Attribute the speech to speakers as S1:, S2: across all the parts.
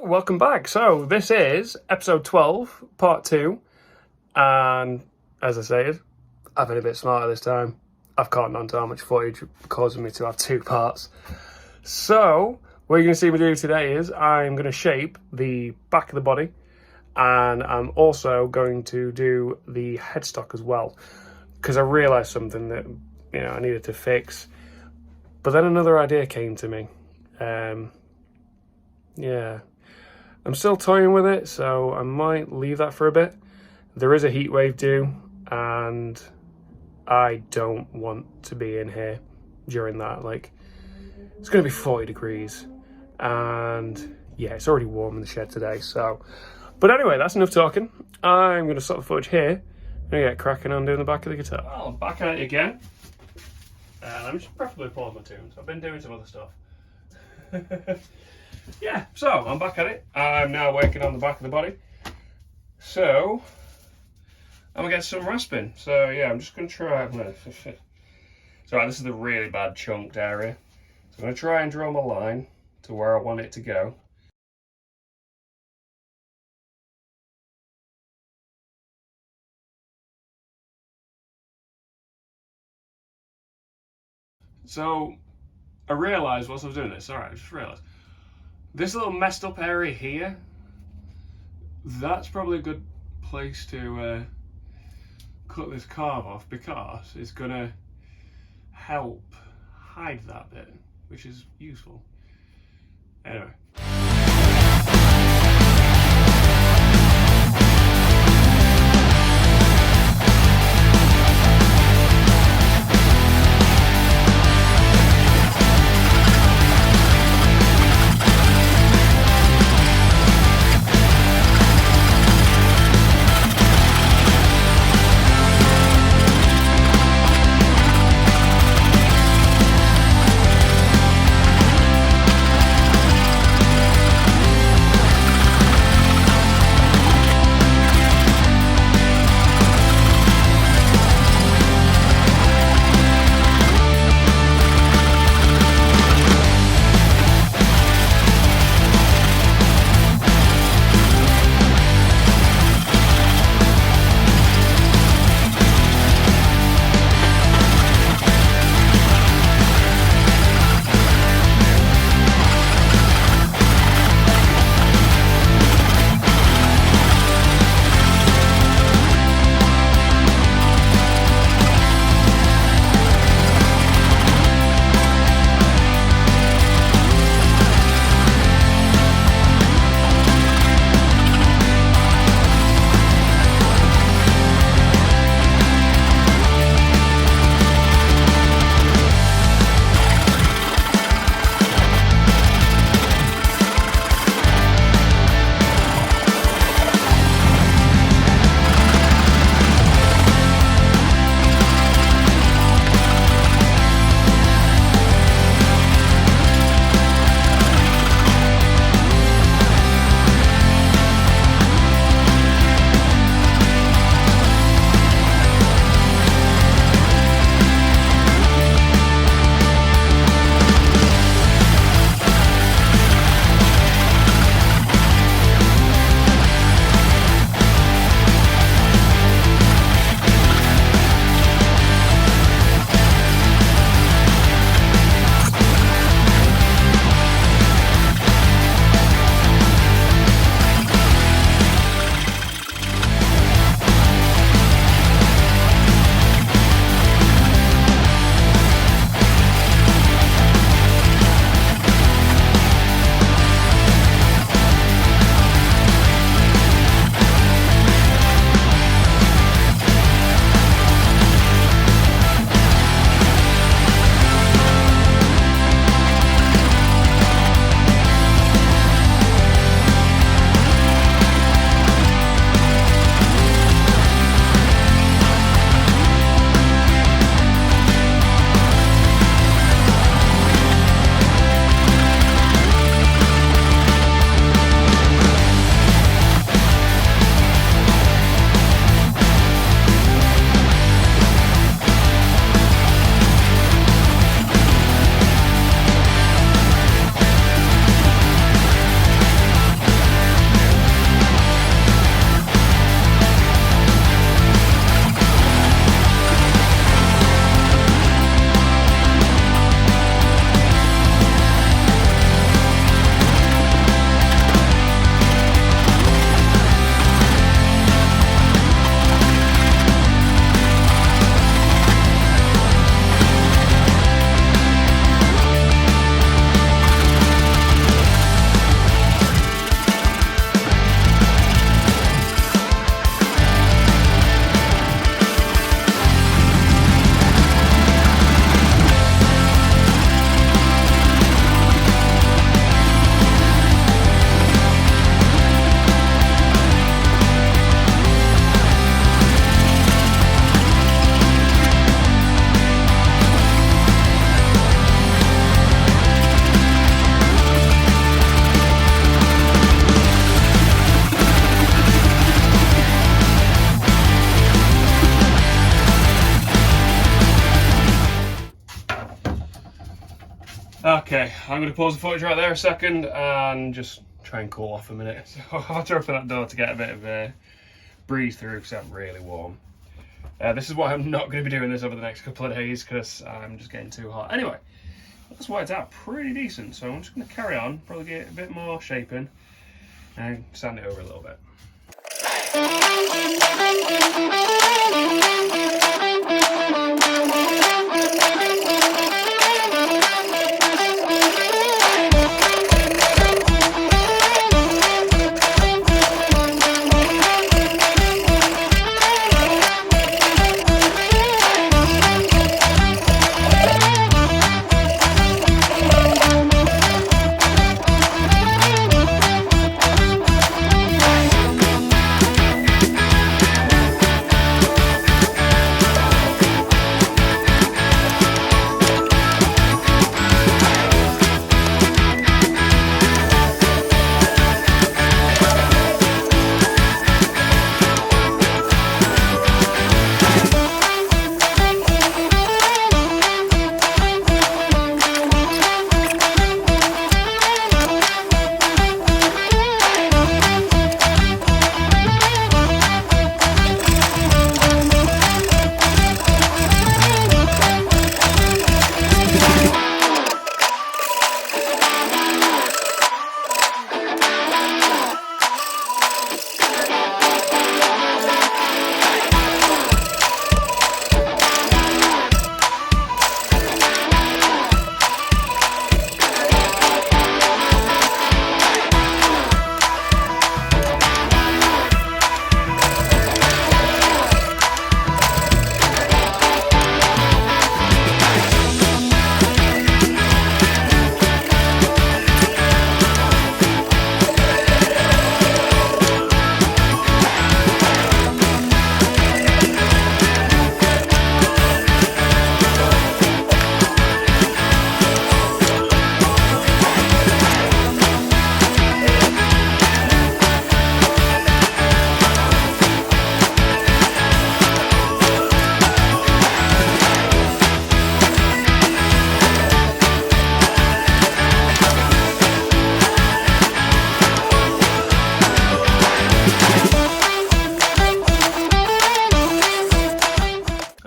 S1: welcome back. So this is episode 12, part 2, and as I said, I've been a bit smarter this time. I've caught on to how much footage causing me to have 2 parts. So what you're going to see me do today is I'm going to shape the back of the body, and I'm also going to do the headstock as well, because I realised something that I needed to fix. But then another idea came to me. Yeah, I'm still toying with it, so I might leave that for a bit. There is a heatwave due, and I don't want to be in here during that. Like, it's going to be 40 degrees, and yeah, it's already warm in the shed today. So, but anyway, that's enough talking. I'm going to stop the footage here and get cracking on doing the back of the guitar. Well, I'm back at it again, and I'm just preferably pause my tunes. I've been doing some other stuff. Yeah, so I'm back at it. I'm now working on the back of the body. So I'm gonna get some rasping. So yeah, I'm just gonna try. So this is the really bad chunked area. So I'm gonna try and draw my line to where I want it to go. So I realised whilst I was doing this, alright, I just realised this little messed up area here, that's probably a good place to cut this carve off, because it's going to help hide that bit, which is useful. Anyway. Okay, I'm going to pause the footage right there a second and just try and cool off a minute. So I've had to open that door to get a bit of a breeze through because I'm really warm. This is why I'm not going to be doing this over the next couple of days because I'm just getting too hot. Anyway, that's worked out pretty decent. So I'm just going to carry on, probably get a bit more shaping and sand it over a little bit.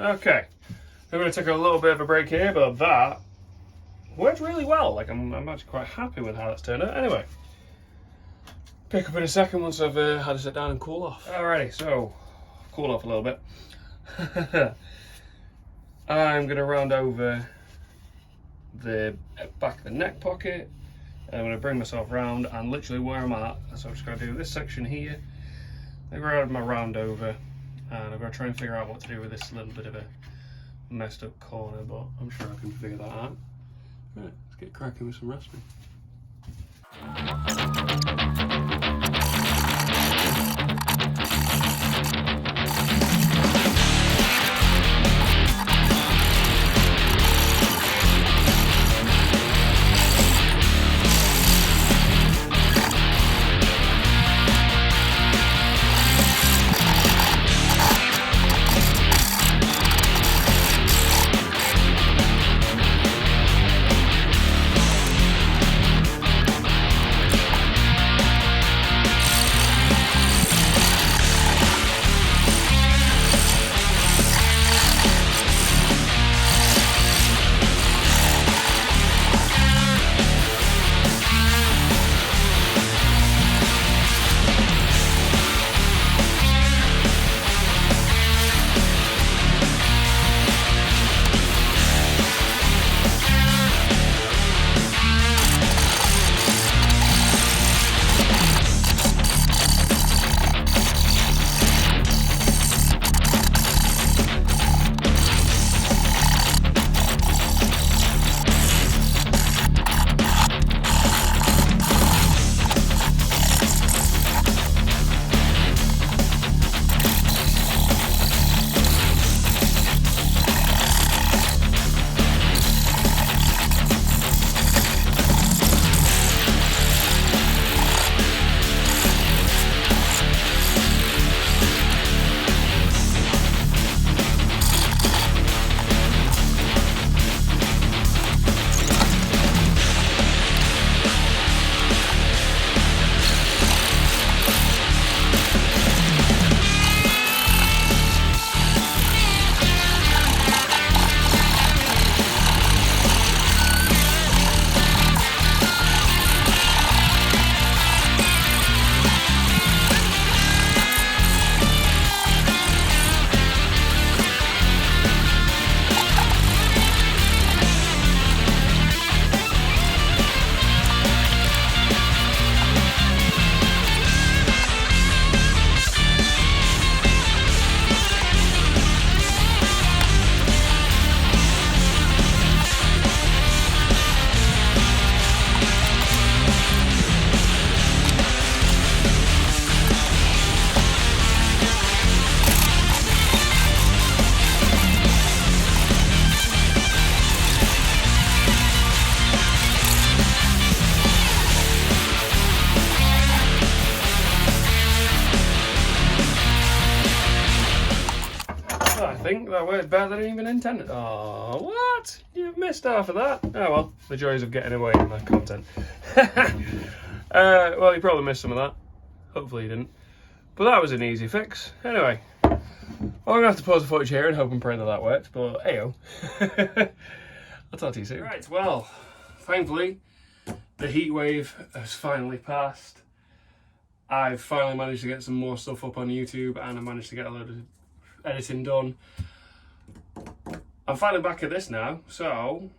S1: Okay, I'm going to take a little bit of a break here, but that worked really well. Like, I'm actually quite happy with how that's turned out. Anyway, pick up in a second once I've had to sit down and cool off. Alrighty, so cool off a little bit. I'm going to round over the back of the neck pocket. I'm going to bring myself round and literally where I'm at. So I'm just going to do this section here. I'm going to grab my round over. And I'm going to try and figure out what to do with this little bit of a messed up corner, but I'm sure I can figure that out. Right, let's get cracking with some rasping. think that worked better than even intended. Oh, what? You've missed half of that. Oh well, the joys of getting away with my content. Well, you probably missed some of that. Hopefully you didn't. But that was an easy fix. Anyway, well, I'm going to have to pause the footage here and hope and pray that that worked. But hey-oh. I'll talk to you soon. Right, well, thankfully, the heat wave has finally passed. I've finally managed to get some more stuff up on YouTube, and I managed to get a load of editing done. I'm finally back at this now, so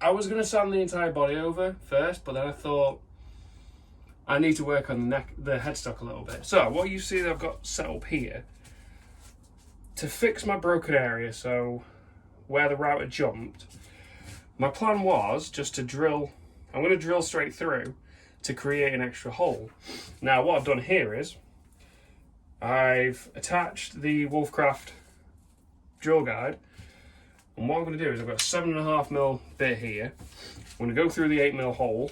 S1: I was going to sand the entire body over first, but then I thought I need to work on the headstock a little bit. So what you see that I've got set up here, to fix my broken area, so where the router jumped, my plan was just to drill, I'm going to drill straight through to create an extra hole. Now what I've done here is I've attached the Wolfcraft drill guide, and what I'm going to do is I've got a 7.5mm bit here. I'm going to go through the 8mm hole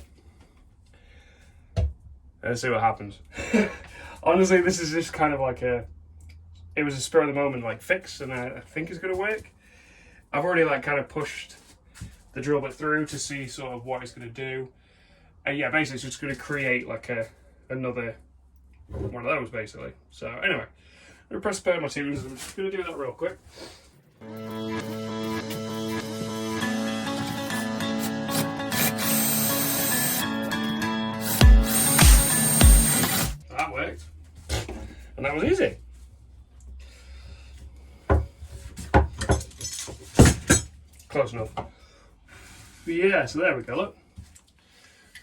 S1: and see what happens. Honestly, this is just kind of like it was a spur of the moment like fix, and I think it's going to work. I've already like kind of pushed the drill bit through to see sort of what it's going to do. And yeah, basically it's just going to create like another one of those basically. So anyway, I'm going to press spare my tunes. I'm just going to do that real quick. That worked. And that was easy. Close enough. But yeah, so there we go, look.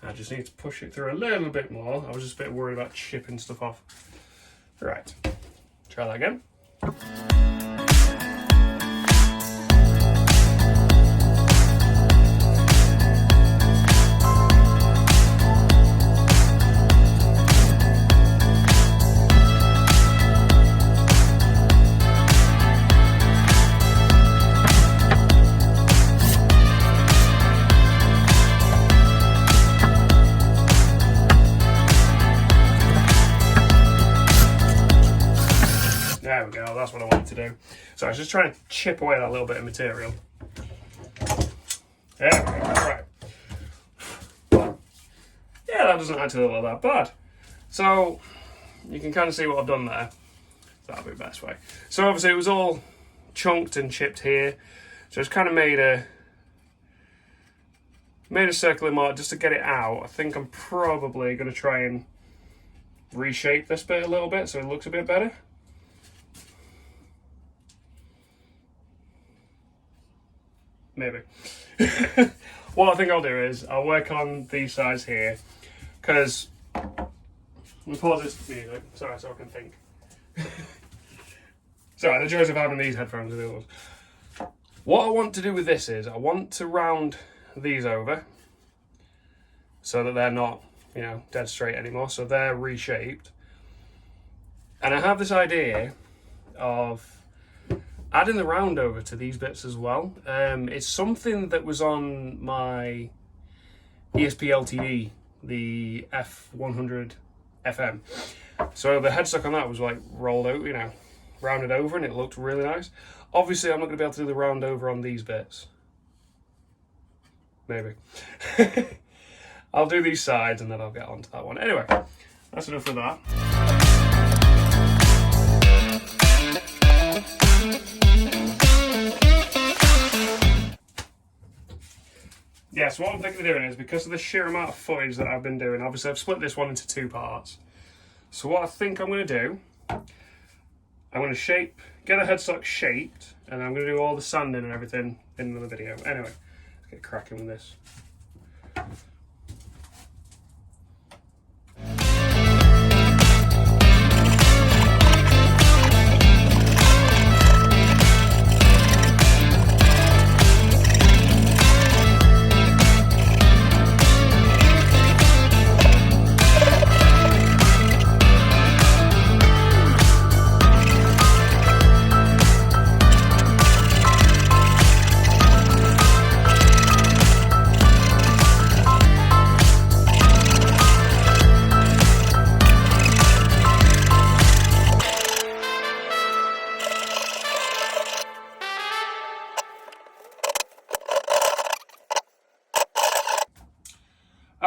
S1: I just need to push it through a little bit more. I was just a bit worried about chipping stuff off. Right, try that again. There we go, that's what I wanted to do. So I was just trying to chip away that little bit of material. There we go, right. Yeah, that doesn't actually look that bad. So you can kind of see what I've done there. That'll be the best way. So obviously it was all chunked and chipped here. So it's kind of made a circular mark just to get it out. I think I'm probably going to try and reshape this bit a little bit so it looks a bit better. Maybe. What I think I'll do is I'll work on these sides here, because we pause this music, sorry, so I can think. Sorry, the joys of having these headphones are the others. What I want to do with this is I want to round these over so that they're not, you know, dead straight anymore, so they're reshaped. And I have this idea of adding the round over to these bits as well. It's something that was on my ESP LTD, the F-100FM. So the headstock on that was like rolled out, you know, rounded over, and it looked really nice. Obviously, I'm not going to be able to do the round over on these bits. Maybe. I'll do these sides and then I'll get onto that one. Anyway, that's enough of that. Yeah, so what I'm thinking of doing is, because of the sheer amount of footage that I've been doing, obviously I've split this one into 2 parts. So what I think I'm going to do, I'm going to get the headstock shaped, and I'm going to do all the sanding and everything in another video. Anyway, let's get cracking with this.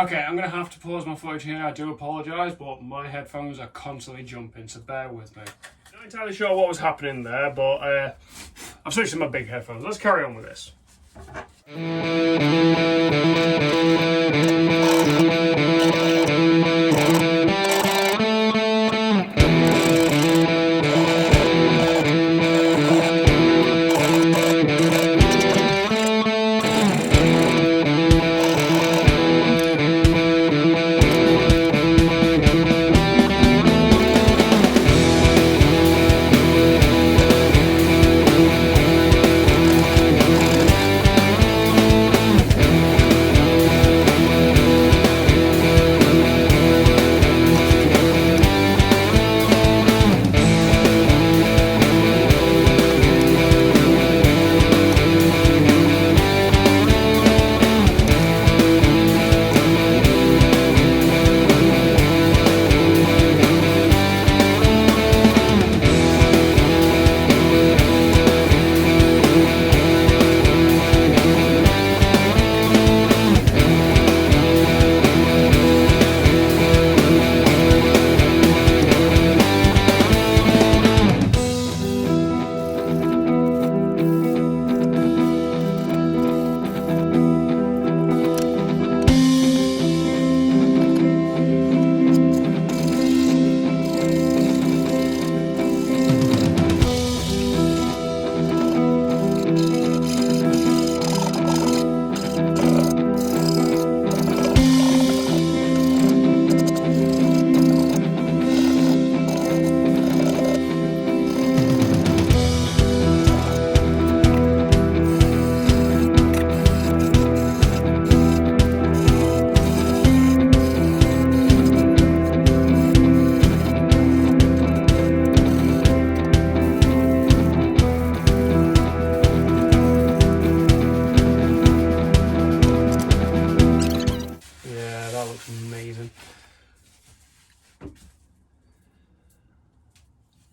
S1: Okay, I'm going to have to pause my footage here. I do apologise, but my headphones are constantly jumping, so bear with me. Not entirely sure what was happening there, but I've switched to my big headphones. Let's carry on with this.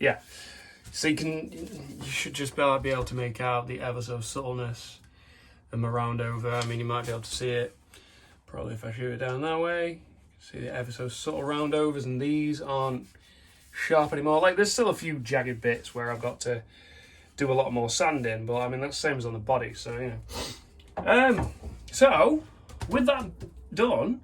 S1: Yeah, so you should just be able to make out the ever so subtleness and my round over. I mean, you might be able to see it probably if I shoot it down that way. You can see the ever so subtle round overs, and these aren't sharp anymore. Like, there's still a few jagged bits where I've got to do a lot more sanding, but I mean, that's the same as on the body, so yeah. So with that done,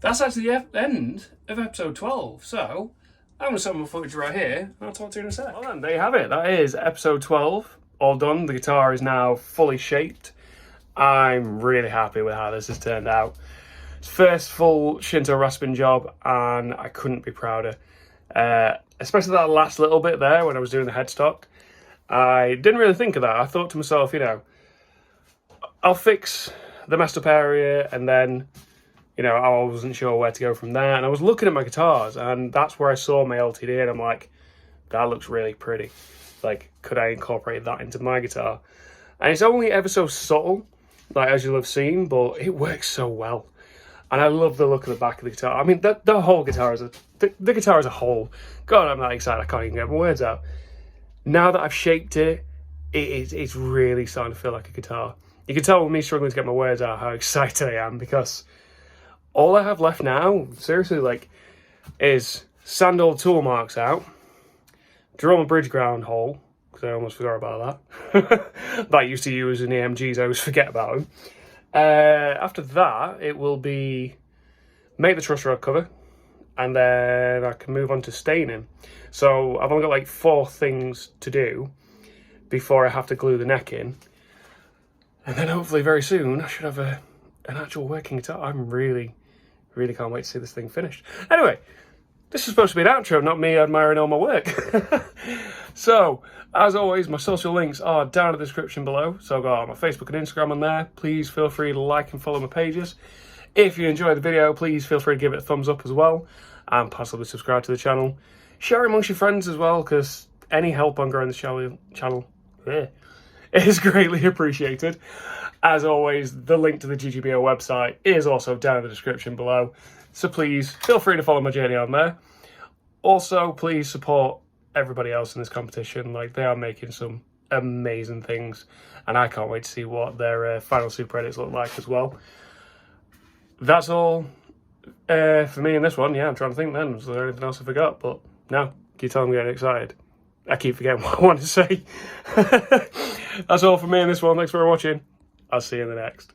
S1: that's actually the end of episode 12. So I'm going to set my footage right here, and I'll talk to you in a sec. Well then, there you have it. That is episode 12, all done. The guitar is now fully shaped. I'm really happy with how this has turned out. It's first full Shinto rasping job, and I couldn't be prouder. Especially that last little bit there when I was doing the headstock. I didn't really think of that. I thought to myself, I'll fix the messed up area, and then I wasn't sure where to go from there. And I was looking at my guitars, and that's where I saw my LTD, and I'm like, that looks really pretty. Like, could I incorporate that into my guitar? And it's only ever so subtle, like as you'll have seen, but it works so well. And I love the look of the back of the guitar. I mean, the whole guitar the guitar as a whole. God, I'm that excited. I can't even get my words out. Now that I've shaped it, it's really starting to feel like a guitar. You can tell with me struggling to get my words out how excited I am, because all I have left now, seriously, is sand all tool marks out, drill my bridge ground hole, because I almost forgot about that. That I used to use in the EMGs, I always forget about them. After that, it will be make the truss rod cover, and then I can move on to staining. So I've only got 4 things to do before I have to glue the neck in. And then hopefully very soon I should have an actual working guitar. I'm really can't wait to see this thing finished. Anyway, this is supposed to be an outro, not me admiring all my work. So, as always, my social links are down in the description below. So I've got my Facebook and Instagram on there. Please feel free to like and follow my pages. If you enjoyed the video, please feel free to give it a thumbs up as well. And possibly subscribe to the channel. Share it amongst your friends as well, because any help on growing this channel is greatly appreciated. As always, the link to the GGBO website is also down in the description below. So please feel free to follow my journey on there. Also, please support everybody else in this competition. They are making some amazing things, and I can't wait to see what their final super edits look like as well. that's all for me in this one. Yeah, I'm trying to think then. Was there anything else I forgot? But no, keep telling me I'm getting excited. I keep forgetting what I want to say. That's all for me in this one. Thanks for watching. I'll see you in the next.